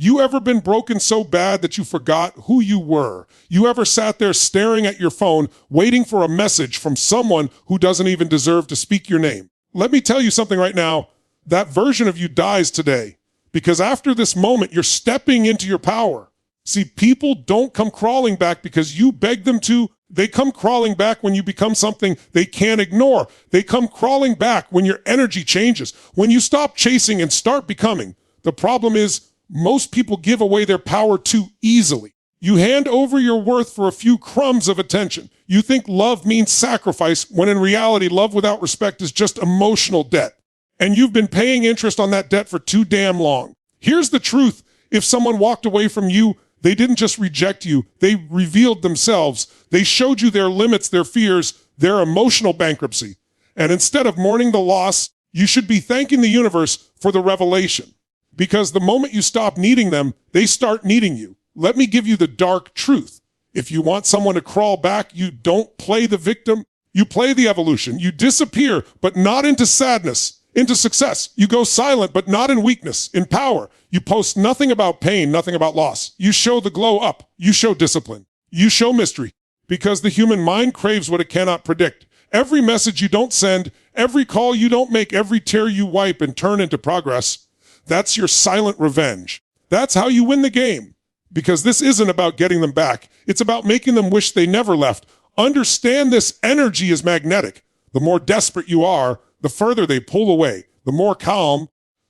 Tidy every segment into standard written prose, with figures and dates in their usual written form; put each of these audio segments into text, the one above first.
You ever been broken so bad that you forgot who you were? You ever sat there staring at your phone, waiting for a message from someone who doesn't even deserve to speak your name? Let me tell you something right now. That version of you dies today, because after this moment, you're stepping into your power. See, people don't come crawling back because you beg them to. They come crawling back when you become something they can't ignore. They come crawling back when your energy changes, when you stop chasing and start becoming. The problem is, most people give away their power too easily. You hand over your worth for a few crumbs of attention. You think love means sacrifice, when in reality, love without respect is just emotional debt. And you've been paying interest on that debt for too damn long. Here's the truth. If someone walked away from you, they didn't just reject you. They revealed themselves. They showed you their limits, their fears, their emotional bankruptcy. And instead of mourning the loss, you should be thanking the universe for the revelation. Because the moment you stop needing them, they start needing you. Let me give you the dark truth. If you want someone to crawl back, you don't play the victim. You play the evolution. You disappear, but not into sadness, into success. You go silent, but not in weakness, in power. You post nothing about pain, nothing about loss. You show the glow up. You show discipline. You show mystery. Because the human mind craves what it cannot predict. Every message you don't send, every call you don't make, every tear you wipe and turn into progress, that's your silent revenge. That's how you win the game. Because this isn't about getting them back. It's about making them wish they never left. Understand this energy is magnetic. The more desperate you are, the further they pull away. The more calm,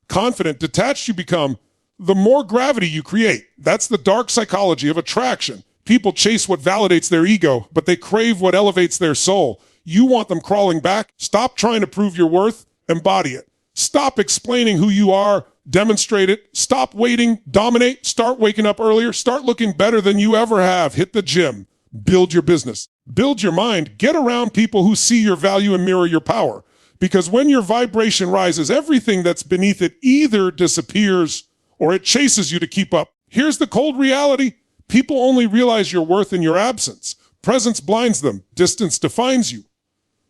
confident, detached you become, the more gravity you create. That's the dark psychology of attraction. People chase what validates their ego, but they crave what elevates their soul. You want them crawling back? Stop trying to prove your worth. Embody it. Stop explaining who you are. Demonstrate it. Stop waiting. Dominate. Start waking up earlier. Start looking better than you ever have. Hit the gym. Build your business. Build your mind. Get around people who see your value and mirror your power. Because when your vibration rises, everything that's beneath it either disappears or it chases you to keep up. Here's the cold reality. People only realize your worth in your absence. Presence blinds them. Distance defines you.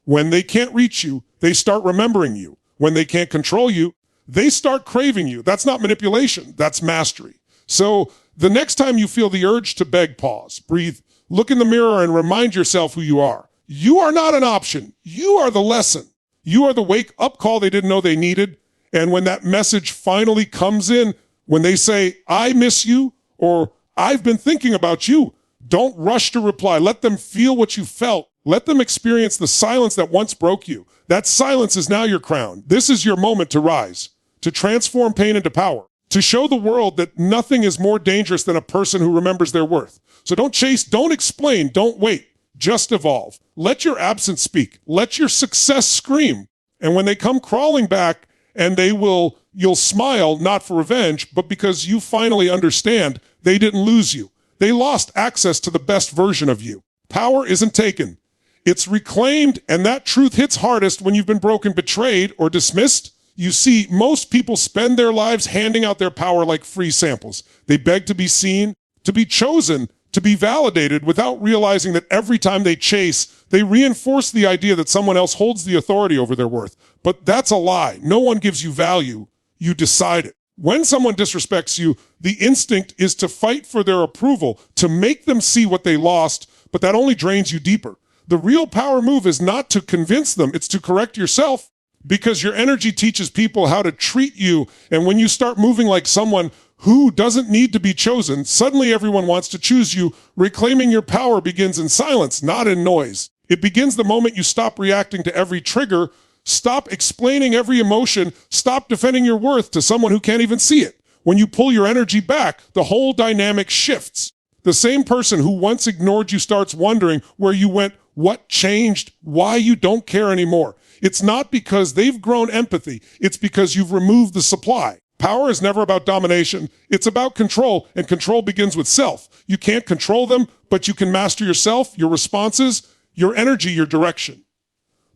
When they can't reach you, they start remembering you. When they can't control you, they start craving you. That's not manipulation. That's mastery. So the next time you feel the urge to beg, pause, breathe, look in the mirror and remind yourself who you are. You are not an option. You are the lesson. You are the wake-up call they didn't know they needed. And when that message finally comes in, when they say, I miss you, or I've been thinking about you, don't rush to reply. Let them feel what you felt. Let them experience the silence that once broke you. That silence is now your crown. This is your moment to rise, to transform pain into power, to show the world that nothing is more dangerous than a person who remembers their worth. So don't chase, don't explain, don't wait. Just evolve. Let your absence speak. Let your success scream. And when they come crawling back, and you'll smile, not for revenge, but because you finally understand they didn't lose you. They lost access to the best version of you. Power isn't taken. It's reclaimed, and that truth hits hardest when you've been broken, betrayed, or dismissed. You see, most people spend their lives handing out their power like free samples. They beg to be seen, to be chosen, to be validated, without realizing that every time they chase, they reinforce the idea that someone else holds the authority over their worth. But that's a lie. No one gives you value. You decide it. When someone disrespects you, the instinct is to fight for their approval, to make them see what they lost, but that only drains you deeper. The real power move is not to convince them, it's to correct yourself, because your energy teaches people how to treat you. And when you start moving like someone who doesn't need to be chosen, suddenly everyone wants to choose you. Reclaiming your power begins in silence, not in noise. It begins the moment you stop reacting to every trigger, stop explaining every emotion, stop defending your worth to someone who can't even see it. When you pull your energy back, the whole dynamic shifts. The same person who once ignored you starts wondering where you went, what changed, why you don't care anymore. It's not because they've grown empathy. It's because you've removed the supply. Power is never about domination. It's about control, and control begins with self. You can't control them, but you can master yourself, your responses, your energy, your direction.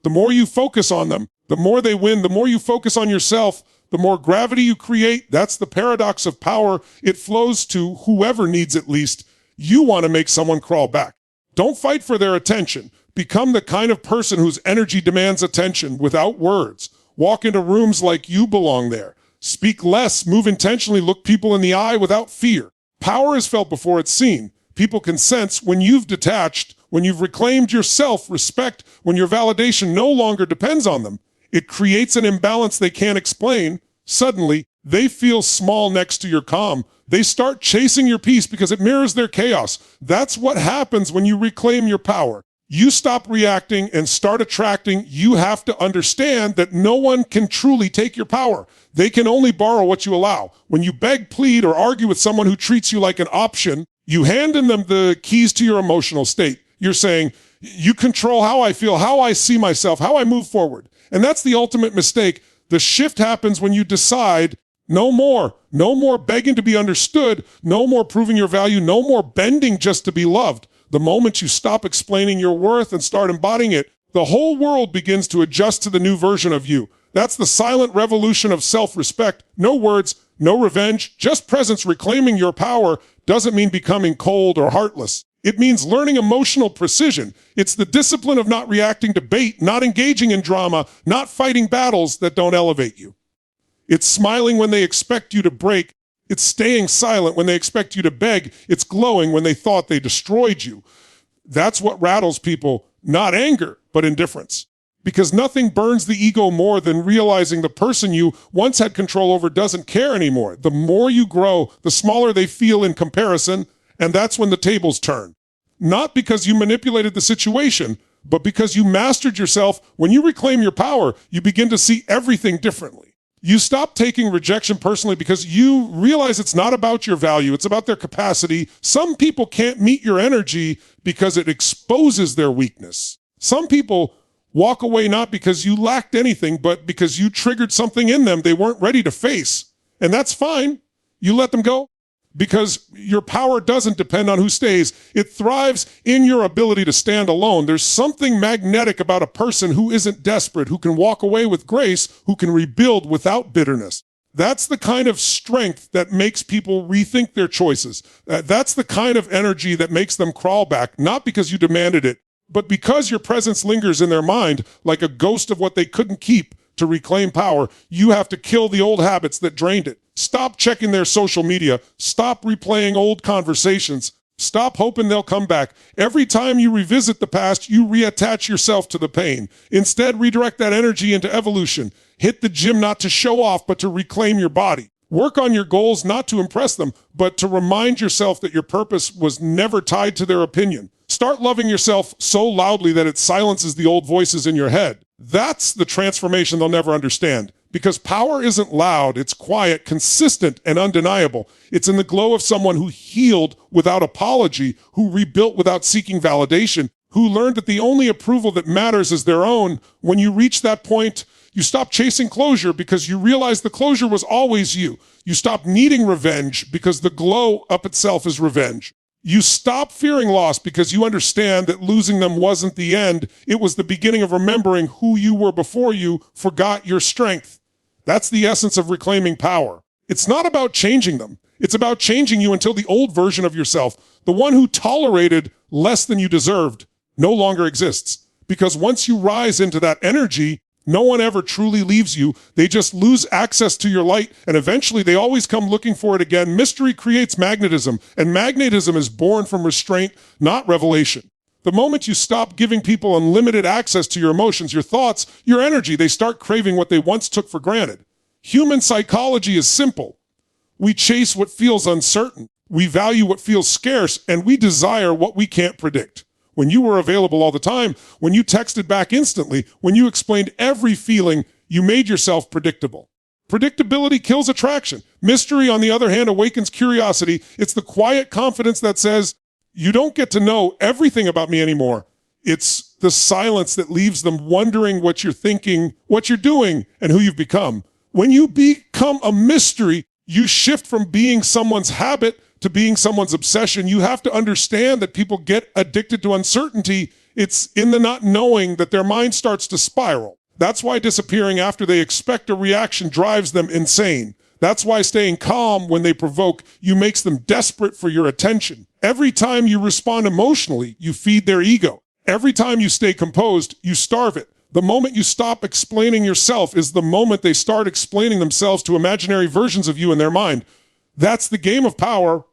The more you focus on them, the more they win. The more you focus on yourself, the more gravity you create. That's the paradox of power. It flows to whoever needs it least. You want to make someone crawl back. Don't fight for their attention. Become the kind of person whose energy demands attention without words. Walk into rooms like you belong there. Speak less, move intentionally, look people in the eye without fear. Power is felt before it's seen. People can sense when you've detached, when you've reclaimed your self-respect, when your validation no longer depends on them. It creates an imbalance they can't explain. Suddenly, they feel small next to your calm. They start chasing your peace because it mirrors their chaos. That's what happens when you reclaim your power. You stop reacting and start attracting. You have to understand that no one can truly take your power. They can only borrow what you allow. When you beg, plead, or argue with someone who treats you like an option, you hand in them the keys to your emotional state. You're saying, you control how I feel, how I see myself, how I move forward. And that's the ultimate mistake. The shift happens when you decide, no more begging to be understood, no more proving your value, no more bending just to be loved. The moment you stop explaining your worth and start embodying it, the whole world begins to adjust to the new version of you. That's the silent revolution of self-respect. No words, no revenge, just presence. Reclaiming your power doesn't mean becoming cold or heartless. It means learning emotional precision. It's the discipline of not reacting to bait, not engaging in drama, not fighting battles that don't elevate you. It's smiling when they expect you to break. It's staying silent when they expect you to beg. It's glowing when they thought they destroyed you. That's what rattles people, not anger, but indifference. Because nothing burns the ego more than realizing the person you once had control over doesn't care anymore. The more you grow, the smaller they feel in comparison, and that's when the tables turn. Not because you manipulated the situation, but because you mastered yourself. When you reclaim your power, you begin to see everything differently. You stop taking rejection personally because you realize it's not about your value, it's about their capacity. Some people can't meet your energy because it exposes their weakness. Some people walk away not because you lacked anything, but because you triggered something in them they weren't ready to face. And that's fine. You let them go. Because your power doesn't depend on who stays. It thrives in your ability to stand alone. There's something magnetic about a person who isn't desperate, who can walk away with grace, who can rebuild without bitterness. That's the kind of strength that makes people rethink their choices. That's the kind of energy that makes them crawl back, not because you demanded it, but because your presence lingers in their mind like a ghost of what they couldn't keep. To reclaim power, you have to kill the old habits that drained it. Stop checking their social media. Stop replaying old conversations. Stop hoping they'll come back. Every time you revisit the past, you reattach yourself to the pain. Instead, redirect that energy into evolution. Hit the gym not to show off, but to reclaim your body. Work on your goals not to impress them, but to remind yourself that your purpose was never tied to their opinion. Start loving yourself so loudly that it silences the old voices in your head. That's the transformation they'll never understand. Because power isn't loud, it's quiet, consistent, and undeniable. It's in the glow of someone who healed without apology, who rebuilt without seeking validation, who learned that the only approval that matters is their own. When you reach that point, you stop chasing closure because you realize the closure was always you. You stop needing revenge because the glow up itself is revenge. You stop fearing loss because you understand that losing them wasn't the end. It was the beginning of remembering who you were before you forgot your strength. That's the essence of reclaiming power. It's not about changing them. It's about changing you until the old version of yourself, the one who tolerated less than you deserved, no longer exists. Because once you rise into that energy, no one ever truly leaves you. They just lose access to your light, and eventually they always come looking for it again. Mystery creates magnetism, and magnetism is born from restraint, not revelation. The moment you stop giving people unlimited access to your emotions, your thoughts, your energy, they start craving what they once took for granted. Human psychology is simple. We chase what feels uncertain. We value what feels scarce, and we desire what we can't predict. When you were available all the time, when you texted back instantly, when you explained every feeling, you made yourself predictable. Predictability kills attraction. Mystery, on the other hand, awakens curiosity. It's the quiet confidence that says, you don't get to know everything about me anymore. It's the silence that leaves them wondering what you're thinking, what you're doing, and who you've become. When you become a mystery, you shift from being someone's habit to being someone's obsession. You have to understand that people get addicted to uncertainty. It's in the not knowing that their mind starts to spiral. That's why disappearing after they expect a reaction drives them insane. That's why staying calm when they provoke you makes them desperate for your attention. Every time you respond emotionally, you feed their ego. Every time you stay composed, you starve it. The moment you stop explaining yourself is the moment they start explaining themselves to imaginary versions of you in their mind. That's the game of power.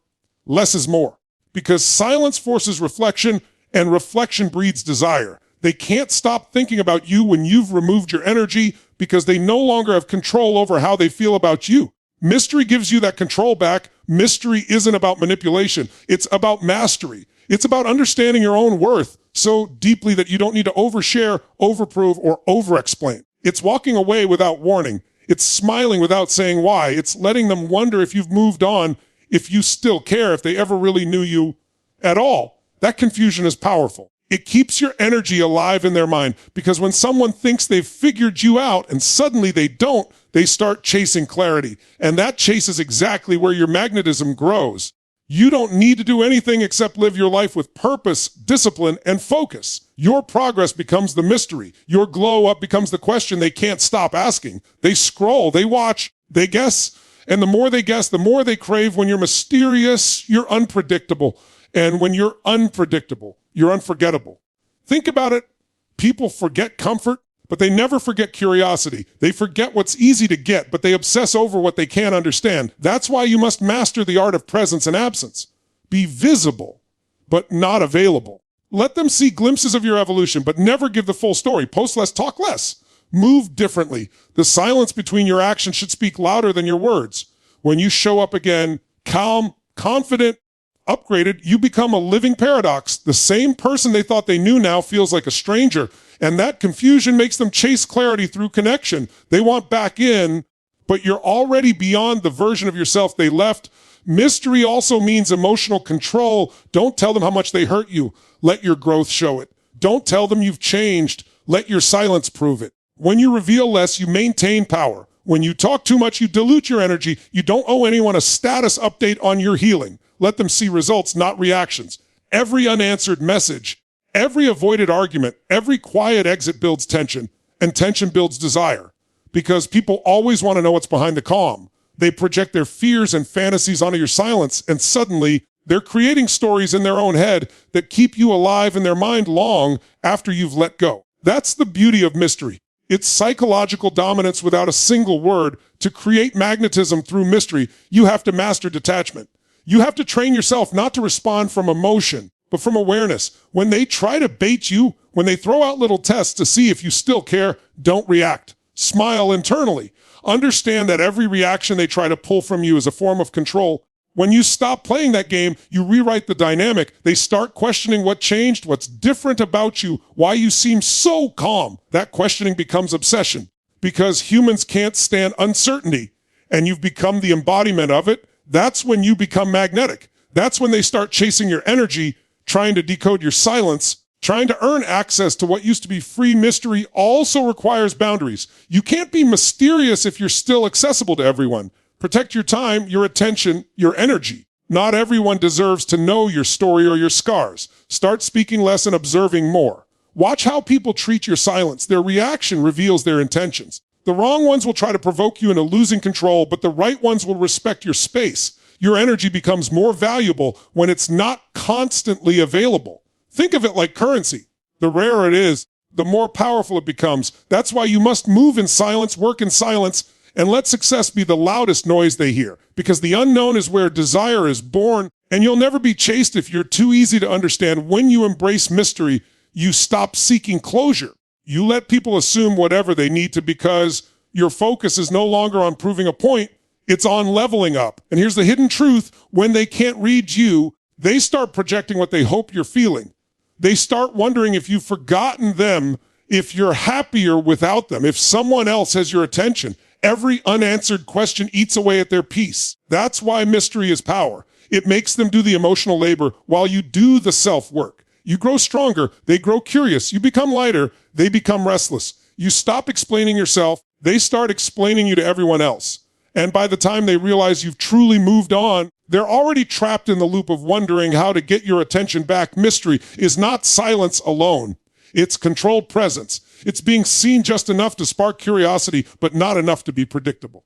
Less is more. Because silence forces reflection, and reflection breeds desire. They can't stop thinking about you when you've removed your energy because they no longer have control over how they feel about you. Mystery gives you that control back. Mystery isn't about manipulation. It's about mastery. It's about understanding your own worth so deeply that you don't need to overshare, overprove, or overexplain. It's walking away without warning. It's smiling without saying why. It's letting them wonder if you've moved on, if you still care, if they ever really knew you at all. That confusion is powerful. It keeps your energy alive in their mind because when someone thinks they've figured you out and suddenly they don't, they start chasing clarity. And that chase is exactly where your magnetism grows. You don't need to do anything except live your life with purpose, discipline, and focus. Your progress becomes the mystery. Your glow up becomes the question they can't stop asking. They scroll, they watch, they guess, and the more they guess, the more they crave. When you're mysterious, you're unpredictable. And when you're unpredictable, you're unforgettable. Think about it. People forget comfort, but they never forget curiosity. They forget what's easy to get, but they obsess over what they can't understand. That's why you must master the art of presence and absence. Be visible, but not available. Let them see glimpses of your evolution, but never give the full story. Post less, talk less. Move differently. The silence between your actions should speak louder than your words. When you show up again, calm, confident, upgraded, you become a living paradox. The same person they thought they knew now feels like a stranger, and that confusion makes them chase clarity through connection. They want back in, but you're already beyond the version of yourself they left. Mystery also means emotional control. Don't tell them how much they hurt you. Let your growth show it. Don't tell them you've changed. Let your silence prove it. When you reveal less, you maintain power. When you talk too much, you dilute your energy. You don't owe anyone a status update on your healing. Let them see results, not reactions. Every unanswered message, every avoided argument, every quiet exit builds tension, and tension builds desire. Because people always want to know what's behind the calm. They project their fears and fantasies onto your silence, and suddenly they're creating stories in their own head that keep you alive in their mind long after you've let go. That's the beauty of mystery. It's psychological dominance without a single word. To create magnetism through mystery, you have to master detachment. You have to train yourself not to respond from emotion, but from awareness. When they try to bait you, when they throw out little tests to see if you still care, don't react. Smile internally. Understand that every reaction they try to pull from you is a form of control. When you stop playing that game, you rewrite the dynamic. They start questioning what changed, what's different about you, why you seem so calm. That questioning becomes obsession because humans can't stand uncertainty, and you've become the embodiment of it. That's when you become magnetic. That's when they start chasing your energy, trying to decode your silence, trying to earn access to what used to be free. Mystery also requires boundaries. You can't be mysterious if you're still accessible to everyone. Protect your time, your attention, your energy. Not everyone deserves to know your story or your scars. Start speaking less and observing more. Watch how people treat your silence. Their reaction reveals their intentions. The wrong ones will try to provoke you into losing control, but the right ones will respect your space. Your energy becomes more valuable when it's not constantly available. Think of it like currency. The rarer it is, the more powerful it becomes. That's why you must move in silence, work in silence, and let success be the loudest noise they hear. Because the unknown is where desire is born, and you'll never be chased if you're too easy to understand. When you embrace mystery, you stop seeking closure. You let people assume whatever they need to because your focus is no longer on proving a point, it's on leveling up. And here's the hidden truth. When they can't read you, they start projecting what they hope you're feeling. They start wondering if you've forgotten them, if you're happier without them, if someone else has your attention. Every unanswered question eats away at their peace. That's why mystery is power. It makes them do the emotional labor while you do the self-work. You grow stronger, they grow curious. You become lighter, they become restless. You stop explaining yourself, they start explaining you to everyone else. And by the time they realize you've truly moved on, they're already trapped in the loop of wondering how to get your attention back. Mystery is not silence alone. It's controlled presence. It's being seen just enough to spark curiosity, but not enough to be predictable.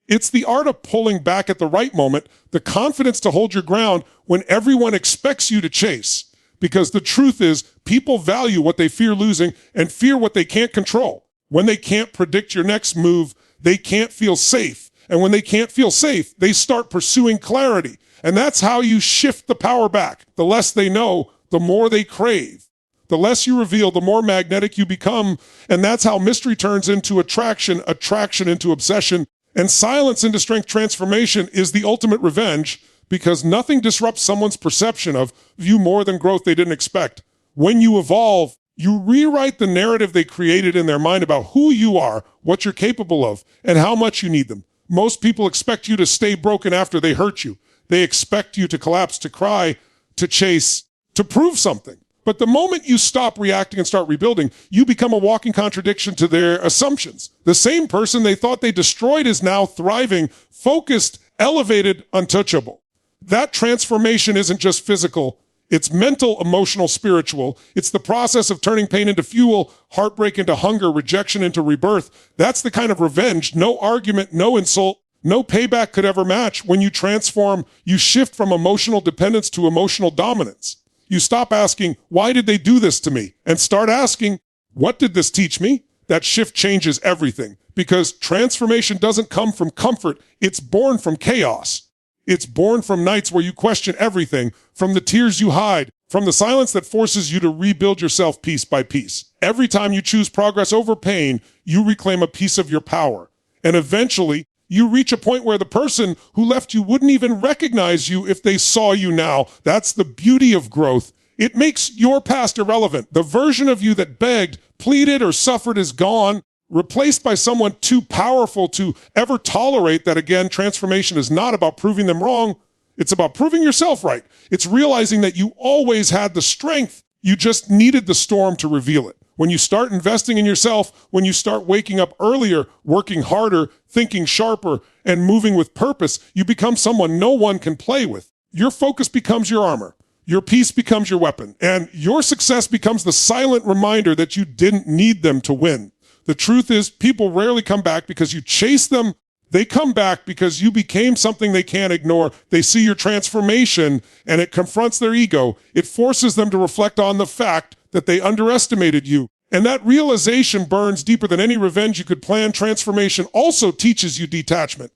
It's the art of pulling back at the right moment, the confidence to hold your ground when everyone expects you to chase. Because the truth is, people value what they fear losing and fear what they can't control. When they can't predict your next move, they can't feel safe. And when they can't feel safe, they start pursuing clarity. And that's how you shift the power back. The less they know, the more they crave. The less you reveal, the more magnetic you become. And that's how mystery turns into attraction, attraction into obsession, and silence into strength. Transformation is the ultimate revenge, because nothing disrupts someone's perception of you more than growth they didn't expect. When you evolve, you rewrite the narrative they created in their mind about who you are, what you're capable of, and how much you need them. Most people expect you to stay broken after they hurt you. They expect you to collapse, to cry, to chase, to prove something. But the moment you stop reacting and start rebuilding, you become a walking contradiction to their assumptions. The same person they thought they destroyed is now thriving, focused, elevated, untouchable. That transformation isn't just physical. It's mental, emotional, spiritual. It's the process of turning pain into fuel, heartbreak into hunger, rejection into rebirth. That's the kind of revenge no argument, no insult, no payback could ever match. When you transform, you shift from emotional dependence to emotional dominance. You stop asking, why did they do this to me? And start asking, what did this teach me? That shift changes everything, because transformation doesn't come from comfort. It's born from chaos. It's born from nights where you question everything, from the tears you hide, from the silence that forces you to rebuild yourself piece by piece. Every time you choose progress over pain, you reclaim a piece of your power. And eventually, you reach a point where the person who left you wouldn't even recognize you if they saw you now. That's the beauty of growth. It makes your past irrelevant. The version of you that begged, pleaded, or suffered is gone, replaced by someone too powerful to ever tolerate that. Again, transformation is not about proving them wrong. It's about proving yourself right. It's realizing that you always had the strength. You just needed the storm to reveal it. When you start investing in yourself, when you start waking up earlier, working harder, thinking sharper, and moving with purpose, you become someone no one can play with. Your focus becomes your armor. Your peace becomes your weapon. And your success becomes the silent reminder that you didn't need them to win. The truth is, people rarely come back because you chase them. They come back because you became something they can't ignore. They see your transformation, and it confronts their ego. It forces them to reflect on the fact that they underestimated you. And that realization burns deeper than any revenge you could plan. Transformation also teaches you detachment.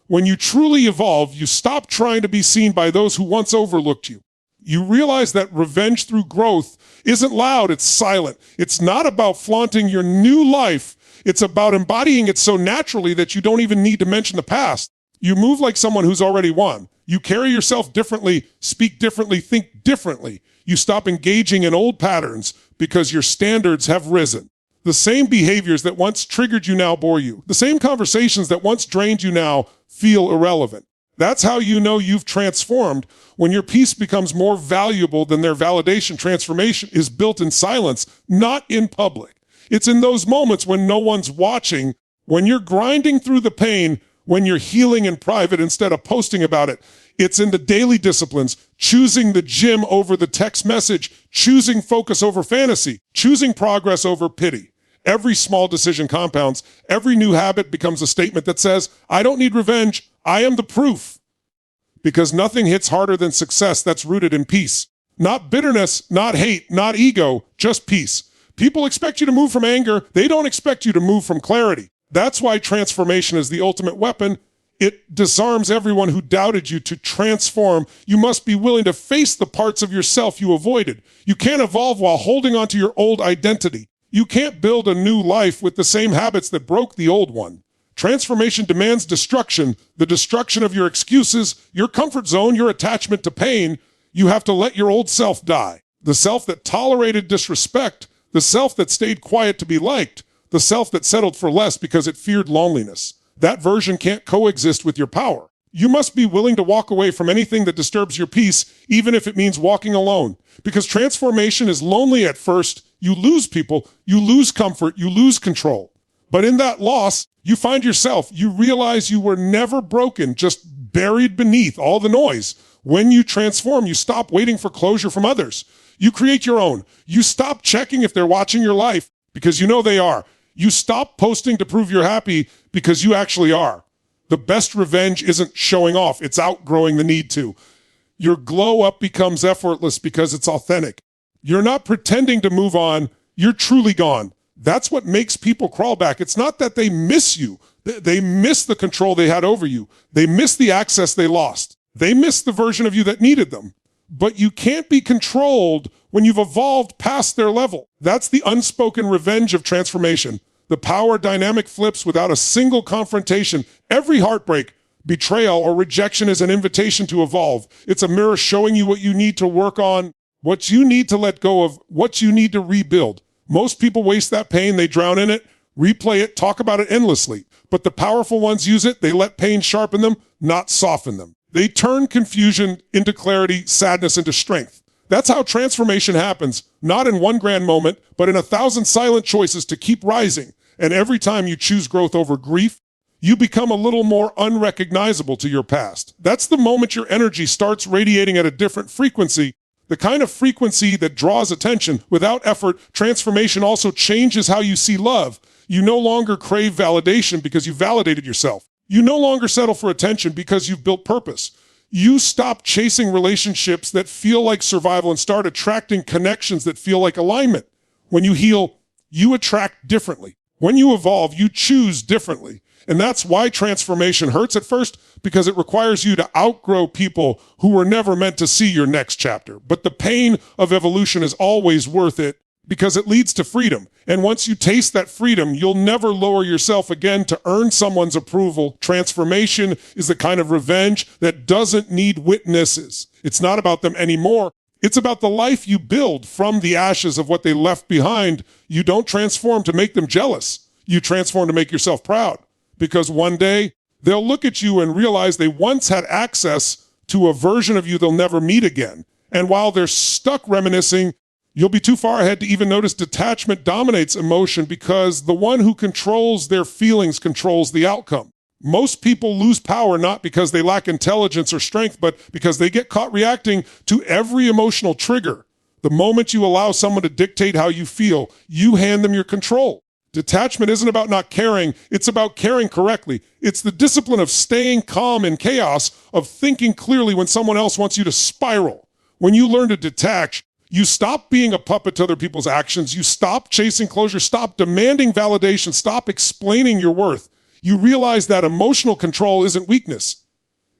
When you truly evolve, you stop trying to be seen by those who once overlooked you. You realize that revenge through growth isn't loud, it's silent. It's not about flaunting your new life. It's about embodying it so naturally that you don't even need to mention the past. You move like someone who's already won. You carry yourself differently, speak differently, think differently. You stop engaging in old patterns because your standards have risen. The same behaviors that once triggered you now bore you. The same conversations that once drained you now feel irrelevant. That's how you know you've transformed. When your peace becomes more valuable than their validation. Transformation is built in silence, not in public. It's in those moments when no one's watching, when you're grinding through the pain, when you're healing in private instead of posting about it. It's in the daily disciplines, choosing the gym over the text message, choosing focus over fantasy, choosing progress over pity. Every small decision compounds. Every new habit becomes a statement that says, I don't need revenge. I am the proof. Because nothing hits harder than success that's rooted in peace. Not bitterness, not hate, not ego, just peace. People expect you to move from anger. They don't expect you to move from clarity. That's why transformation is the ultimate weapon. It disarms everyone who doubted you. To transform, you must be willing to face the parts of yourself you avoided. You can't evolve while holding on to your old identity. You can't build a new life with the same habits that broke the old one. Transformation demands destruction, the destruction of your excuses, your comfort zone, your attachment to pain. You have to let your old self die. The self that tolerated disrespect, the self that stayed quiet to be liked, the self that settled for less because it feared loneliness. That version can't coexist with your power. You must be willing to walk away from anything that disturbs your peace, even if it means walking alone. Because transformation is lonely at first. You lose people, you lose comfort, you lose control. But in that loss, you find yourself. You realize you were never broken, just buried beneath all the noise. When you transform, you stop waiting for closure from others. You create your own. You stop checking if they're watching your life, because you know they are. You stop posting to prove you're happy, because you actually are. The best revenge isn't showing off. It's outgrowing the need to. Your glow up becomes effortless because it's authentic. You're not pretending to move on. You're truly gone. That's what makes people crawl back. It's not that they miss you. They miss the control they had over you. They miss the access they lost. They miss the version of you that needed them. But you can't be controlled when you've evolved past their level. That's the unspoken revenge of transformation. The power dynamic flips without a single confrontation. Every heartbreak, betrayal, or rejection is an invitation to evolve. It's a mirror showing you what you need to work on, what you need to let go of, what you need to rebuild. Most people waste that pain, they drown in it, replay it, talk about it endlessly. But the powerful ones use it, they let pain sharpen them, not soften them. They turn confusion into clarity, sadness into strength. That's how transformation happens, not in one grand moment, but in 1,000 silent choices to keep rising. And every time you choose growth over grief, you become a little more unrecognizable to your past. That's the moment your energy starts radiating at a different frequency, the kind of frequency that draws attention. Without effort, transformation also changes how you see love. You no longer crave validation because you validated yourself. You no longer settle for attention because you've built purpose. You stop chasing relationships that feel like survival and start attracting connections that feel like alignment. When you heal, you attract differently. When you evolve, you choose differently. And that's why transformation hurts at first, because it requires you to outgrow people who were never meant to see your next chapter. But the pain of evolution is always worth it because it leads to freedom. And once you taste that freedom, you'll never lower yourself again to earn someone's approval. Transformation is the kind of revenge that doesn't need witnesses. It's not about them anymore. It's about the life you build from the ashes of what they left behind. You don't transform to make them jealous. You transform to make yourself proud. Because one day, they'll look at you and realize they once had access to a version of you they'll never meet again. And while they're stuck reminiscing, you'll be too far ahead to even notice detachment dominates emotion, because the one who controls their feelings controls the outcome. Most people lose power not because they lack intelligence or strength, but because they get caught reacting to every emotional trigger. The moment you allow someone to dictate how you feel, you hand them your control. Detachment isn't about not caring, it's about caring correctly. It's the discipline of staying calm in chaos, of thinking clearly when someone else wants you to spiral. When you learn to detach, you stop being a puppet to other people's actions. You stop chasing closure, stop demanding validation, stop explaining your worth. You realize that emotional control isn't weakness.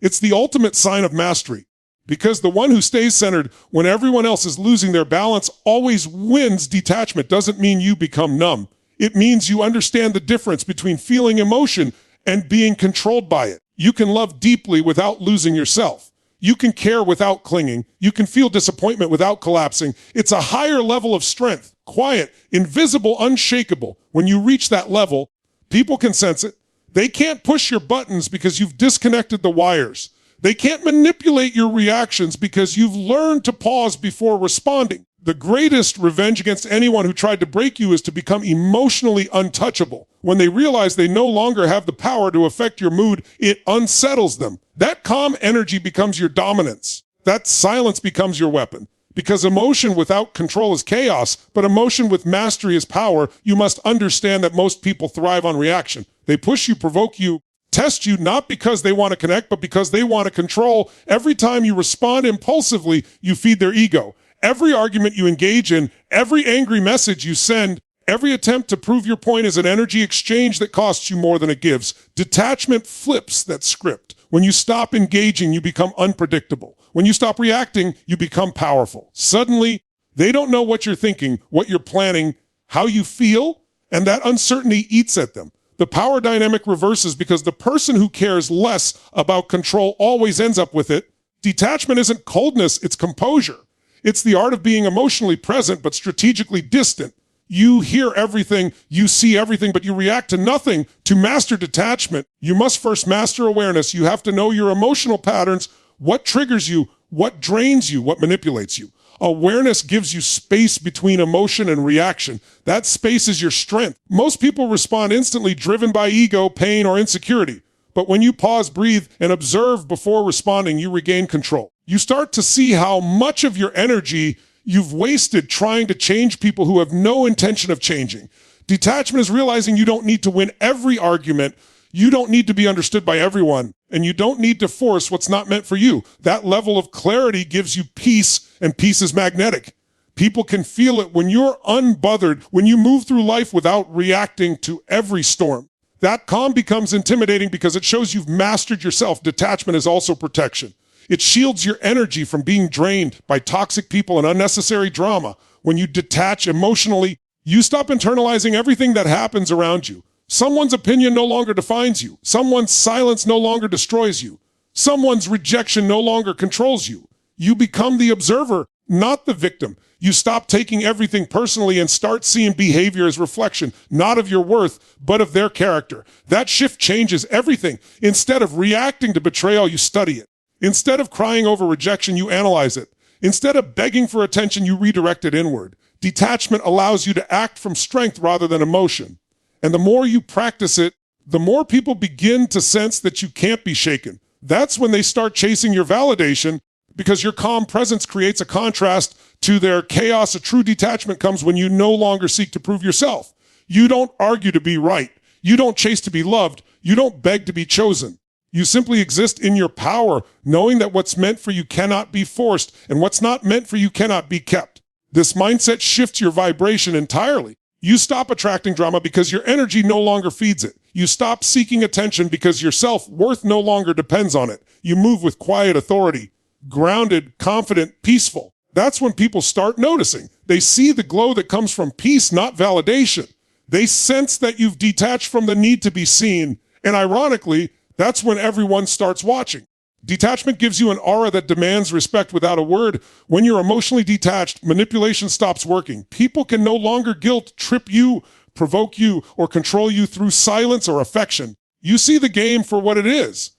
It's the ultimate sign of mastery. Because the one who stays centered when everyone else is losing their balance always wins. Detachment doesn't mean you become numb. It means you understand the difference between feeling emotion and being controlled by it. You can love deeply without losing yourself. You can care without clinging. You can feel disappointment without collapsing. It's a higher level of strength, quiet, invisible, unshakable. When you reach that level, people can sense it. They can't push your buttons because you've disconnected the wires. They can't manipulate your reactions because you've learned to pause before responding. The greatest revenge against anyone who tried to break you is to become emotionally untouchable. When they realize they no longer have the power to affect your mood, it unsettles them. That calm energy becomes your dominance. That silence becomes your weapon. Because emotion without control is chaos, but emotion with mastery is power. You must understand that most people thrive on reaction. They push you, provoke you, test you, not because they want to connect, but because they want to control. Every time you respond impulsively, you feed their ego. Every argument you engage in, every angry message you send, every attempt to prove your point is an energy exchange that costs you more than it gives. Detachment flips that script. When you stop engaging, you become unpredictable. When you stop reacting, you become powerful. Suddenly, they don't know what you're thinking, what you're planning, how you feel, and that uncertainty eats at them. The power dynamic reverses because the person who cares less about control always ends up with it. Detachment isn't coldness, it's composure. It's the art of being emotionally present but strategically distant. You hear everything, you see everything, but you react to nothing. To master detachment, you must first master awareness. You have to know your emotional patterns, what triggers you, what drains you, what manipulates you. Awareness gives you space between emotion and reaction. That space is your strength. Most people respond instantly, driven by ego, pain, or insecurity. But when you pause, breathe, and observe before responding, you regain control. You start to see how much of your energy you've wasted trying to change people who have no intention of changing. Detachment is realizing you don't need to win every argument. You don't need to be understood by everyone. And you don't need to force what's not meant for you. That level of clarity gives you peace, and peace is magnetic. People can feel it when you're unbothered, when you move through life without reacting to every storm. That calm becomes intimidating because it shows you've mastered yourself. Detachment is also protection. It shields your energy from being drained by toxic people and unnecessary drama. When you detach emotionally, you stop internalizing everything that happens around you. Someone's opinion no longer defines you. Someone's silence no longer destroys you. Someone's rejection no longer controls you. You become the observer, not the victim. You stop taking everything personally and start seeing behavior as reflection, not of your worth, but of their character. That shift changes everything. Instead of reacting to betrayal, you study it. Instead of crying over rejection, you analyze it. Instead of begging for attention, you redirect it inward. Detachment allows you to act from strength rather than emotion. And the more you practice it, the more people begin to sense that you can't be shaken. That's when they start chasing your validation, because your calm presence creates a contrast to their chaos. A true detachment comes when you no longer seek to prove yourself. You don't argue to be right. You don't chase to be loved. You don't beg to be chosen. You simply exist in your power, knowing that what's meant for you cannot be forced, and what's not meant for you cannot be kept. This mindset shifts your vibration entirely. You stop attracting drama because your energy no longer feeds it. You stop seeking attention because your self-worth no longer depends on it. You move with quiet authority, grounded, confident, peaceful. That's when people start noticing. They see the glow that comes from peace, not validation. They sense that you've detached from the need to be seen. And ironically, that's when everyone starts watching. Detachment gives you an aura that demands respect without a word. When you're emotionally detached, manipulation stops working. People can no longer guilt trip you, provoke you, or control you through silence or affection. You see the game for what it is.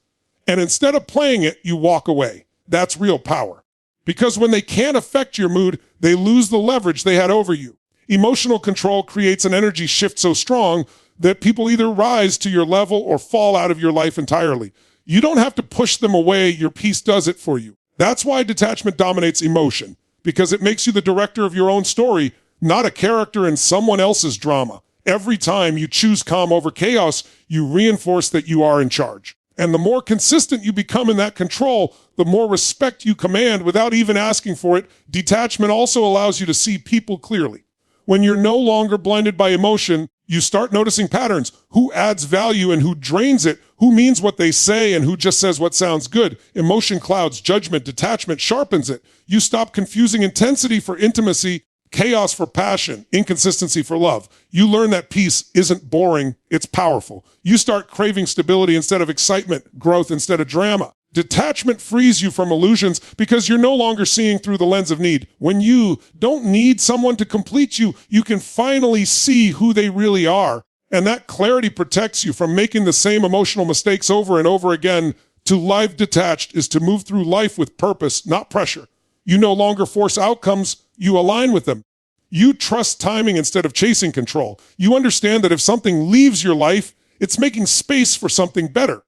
And instead of playing it, you walk away. That's real power. Because when they can't affect your mood, they lose the leverage they had over you. Emotional control creates an energy shift so strong that people either rise to your level or fall out of your life entirely. You don't have to push them away. Your peace does it for you. That's why detachment dominates emotion, because it makes you the director of your own story, not a character in someone else's drama. Every time you choose calm over chaos, you reinforce that you are in charge. And the more consistent you become in that control, the more respect you command without even asking for it. Detachment also allows you to see people clearly. When you're no longer blinded by emotion, you start noticing patterns. Who adds value and who drains it? Who means what they say and who just says what sounds good? Emotion clouds judgment. Detachment sharpens it. You stop confusing intensity for intimacy, chaos for passion, inconsistency for love. You learn that peace isn't boring, it's powerful. You start craving stability instead of excitement, growth instead of drama. Detachment frees you from illusions because you're no longer seeing through the lens of need. When you don't need someone to complete you, you can finally see who they really are. And that clarity protects you from making the same emotional mistakes over and over again. To live detached is to move through life with purpose, not pressure. You no longer force outcomes, you align with them. You trust timing instead of chasing control. You understand that if something leaves your life, it's making space for something better.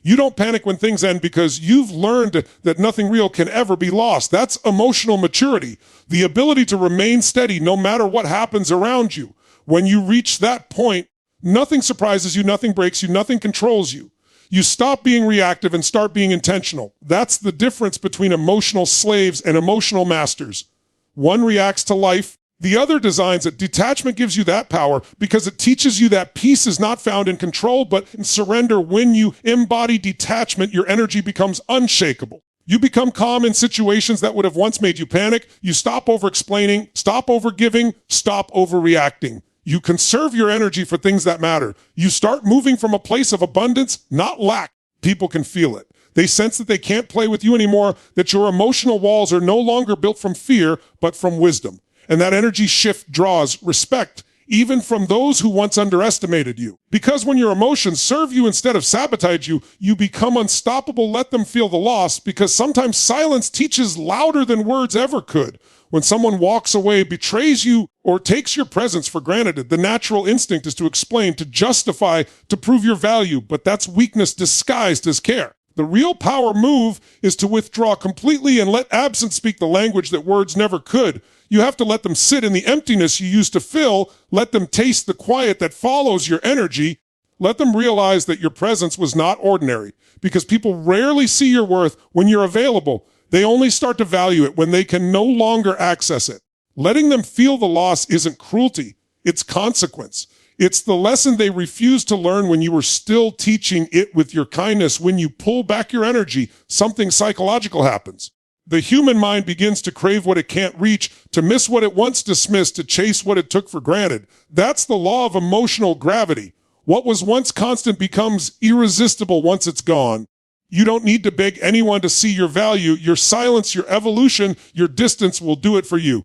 You don't panic when things end because you've learned that nothing real can ever be lost. That's emotional maturity, the ability to remain steady no matter what happens around you. When you reach that point, nothing surprises you, nothing breaks you, nothing controls you. You stop being reactive and start being intentional. That's the difference between emotional slaves and emotional masters. One reacts to life, the other designs it. Detachment gives you that power because it teaches you that peace is not found in control, but in surrender. When you embody detachment, your energy becomes unshakable. You become calm in situations that would have once made you panic. You stop over-explaining, stop over-giving, stop overreacting. You conserve your energy for things that matter. You start moving from a place of abundance, not lack. People can feel it. They sense that they can't play with you anymore, that your emotional walls are no longer built from fear, but from wisdom. And that energy shift draws respect, even from those who once underestimated you. Because when your emotions serve you instead of sabotage you, you become unstoppable. Let them feel the loss, because sometimes silence teaches louder than words ever could. When someone walks away, betrays you, or takes your presence for granted, the natural instinct is to explain, to justify, to prove your value, but that's weakness disguised as care. The real power move is to withdraw completely and let absence speak the language that words never could. You have to let them sit in the emptiness you used to fill. Let them taste the quiet that follows your energy. Let them realize that your presence was not ordinary, because people rarely see your worth when you're available. They only start to value it when they can no longer access it. Letting them feel the loss isn't cruelty, it's consequence. It's the lesson they refused to learn when you were still teaching it with your kindness. When you pull back your energy, something psychological happens. The human mind begins to crave what it can't reach, to miss what it once dismissed, to chase what it took for granted. That's the law of emotional gravity. What was once constant becomes irresistible once it's gone. You don't need to beg anyone to see your value. Your silence, your evolution, your distance will do it for you.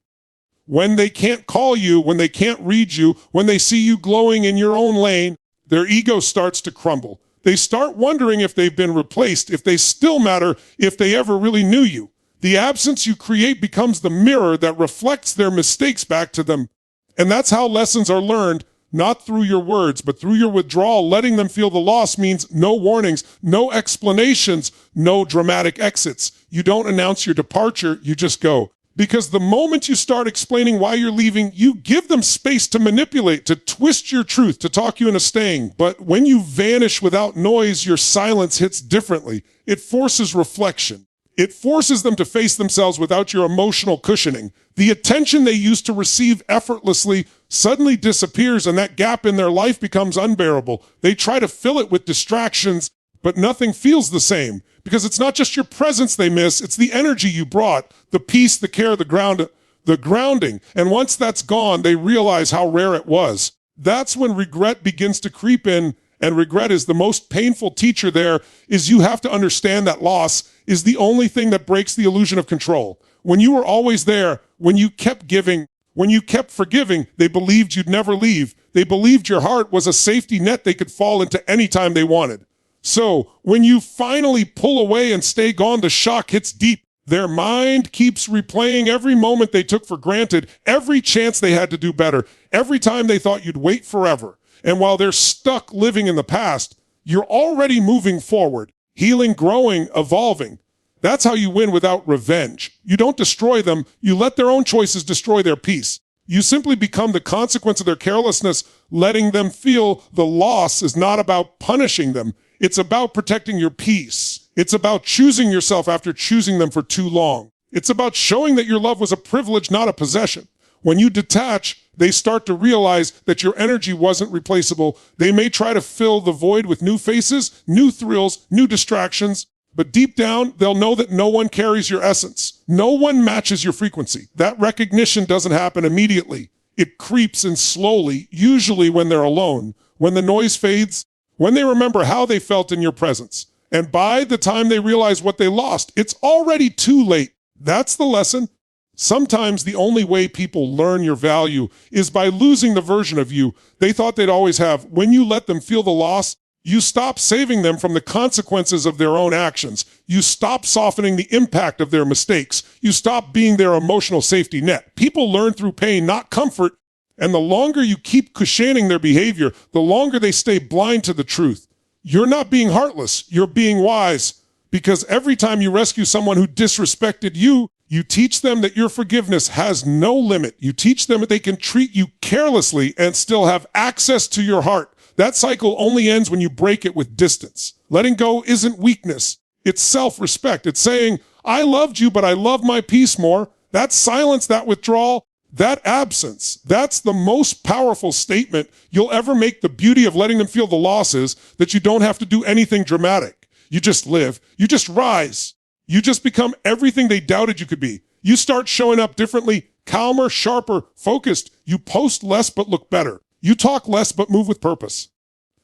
When they can't call you, when they can't read you, when they see you glowing in your own lane, their ego starts to crumble. They start wondering if they've been replaced, if they still matter, if they ever really knew you. The absence you create becomes the mirror that reflects their mistakes back to them. And that's how lessons are learned, not through your words, but through your withdrawal. Letting them feel the loss means no warnings, no explanations, no dramatic exits. You don't announce your departure, you just go. Because the moment you start explaining why you're leaving, you give them space to manipulate, to twist your truth, to talk you into staying. But when you vanish without noise, your silence hits differently. It forces reflection. It forces them to face themselves without your emotional cushioning. The attention they used to receive effortlessly suddenly disappears, and that gap in their life becomes unbearable. They try to fill it with distractions, but nothing feels the same. Because it's not just your presence they miss, it's the energy you brought, the peace, the care, the grounding. And once that's gone, they realize how rare it was. That's when regret begins to creep in, and regret is the most painful teacher there. Is you have to understand that loss is the only thing that breaks the illusion of control. When you were always there, when you kept giving, when you kept forgiving, they believed you'd never leave. They believed your heart was a safety net they could fall into anytime they wanted. So, when you finally pull away and stay gone, the shock hits deep. Their mind keeps replaying every moment they took for granted, every chance they had to do better, every time they thought you'd wait forever. And while they're stuck living in the past, you're already moving forward, healing, growing, evolving. That's how you win without revenge. You don't destroy them, you let their own choices destroy their peace. You simply become the consequence of their carelessness. Letting them feel the loss is not about punishing them. It's about protecting your peace. It's about choosing yourself after choosing them for too long. It's about showing that your love was a privilege, not a possession. When you detach, they start to realize that your energy wasn't replaceable. They may try to fill the void with new faces, new thrills, new distractions, but deep down, they'll know that no one carries your essence. No one matches your frequency. That recognition doesn't happen immediately. It creeps in slowly, usually when they're alone, when the noise fades, when they remember how they felt in your presence. And by the time they realize what they lost, it's already too late. That's the lesson. Sometimes the only way people learn your value is by losing the version of you they thought they'd always have. When you let them feel the loss, you stop saving them from the consequences of their own actions. You stop softening the impact of their mistakes. You stop being their emotional safety net. People learn through pain, not comfort. And the longer you keep cushioning their behavior, the longer they stay blind to the truth. You're not being heartless, you're being wise. Because every time you rescue someone who disrespected you, you teach them that your forgiveness has no limit. You teach them that they can treat you carelessly and still have access to your heart. That cycle only ends when you break it with distance. Letting go isn't weakness. It's self-respect. It's saying, I loved you, but I love my peace more. That silence, that withdrawal, that absence, that's the most powerful statement you'll ever make. The beauty of letting them feel the loss is that you don't have to do anything dramatic. You just live. You just rise. You just become everything they doubted you could be. You start showing up differently, calmer, sharper, focused. You post less but look better. You talk less but move with purpose.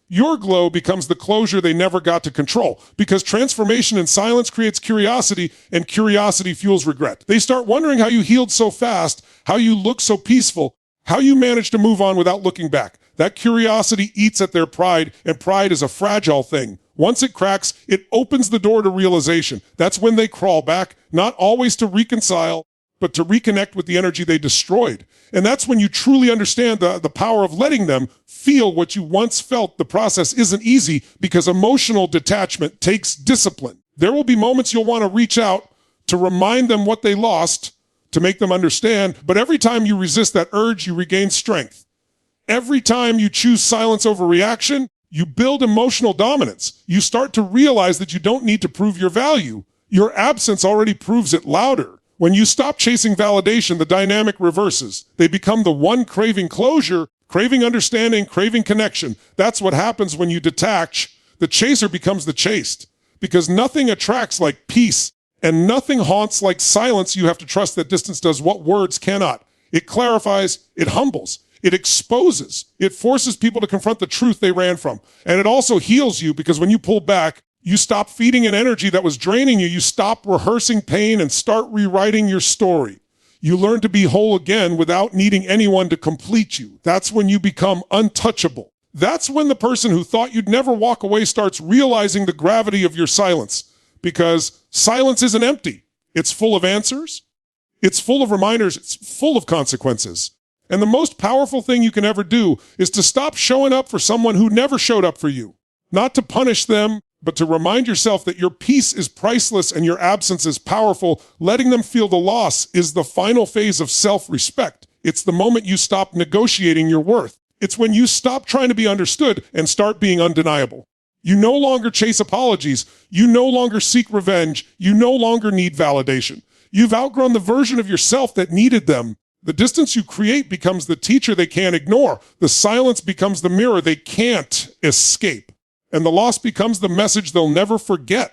Your glow becomes the closure they never got to control, because transformation in silence creates curiosity, and curiosity fuels regret. They start wondering how you healed so fast, how you look so peaceful, how you managed to move on without looking back. That curiosity eats at their pride, and pride is a fragile thing. Once it cracks, it opens the door to realization. That's when they crawl back, not always to reconcile, but to reconnect with the energy they destroyed. And that's when you truly understand the power of letting them feel what you once felt. The process isn't easy because emotional detachment takes discipline. There will be moments you'll want to reach out to remind them what they lost, to make them understand, but every time you resist that urge, you regain strength. Every time you choose silence over reaction, you build emotional dominance. You start to realize that you don't need to prove your value. Your absence already proves it louder. When you stop chasing validation, the dynamic reverses. They become the one craving closure, craving understanding, craving connection. That's what happens when you detach. The chaser becomes the chased. Because nothing attracts like peace, and nothing haunts like silence. You have to trust that distance does what words cannot. It clarifies, it humbles, it exposes, it forces people to confront the truth they ran from. And it also heals you, because when you pull back, you stop feeding an energy that was draining you. You stop rehearsing pain and start rewriting your story. You learn to be whole again without needing anyone to complete you. That's when you become untouchable. That's when the person who thought you'd never walk away starts realizing the gravity of your silence. Because silence isn't empty. It's full of answers. It's full of reminders. It's full of consequences. And the most powerful thing you can ever do is to stop showing up for someone who never showed up for you. Not to punish them, but to remind yourself that your peace is priceless and your absence is powerful. Letting them feel the loss is the final phase of self-respect. It's the moment you stop negotiating your worth. It's when you stop trying to be understood and start being undeniable. You no longer chase apologies. You no longer seek revenge. You no longer need validation. You've outgrown the version of yourself that needed them. The distance you create becomes the teacher they can't ignore. The silence becomes the mirror they can't escape. And the loss becomes the message they'll never forget.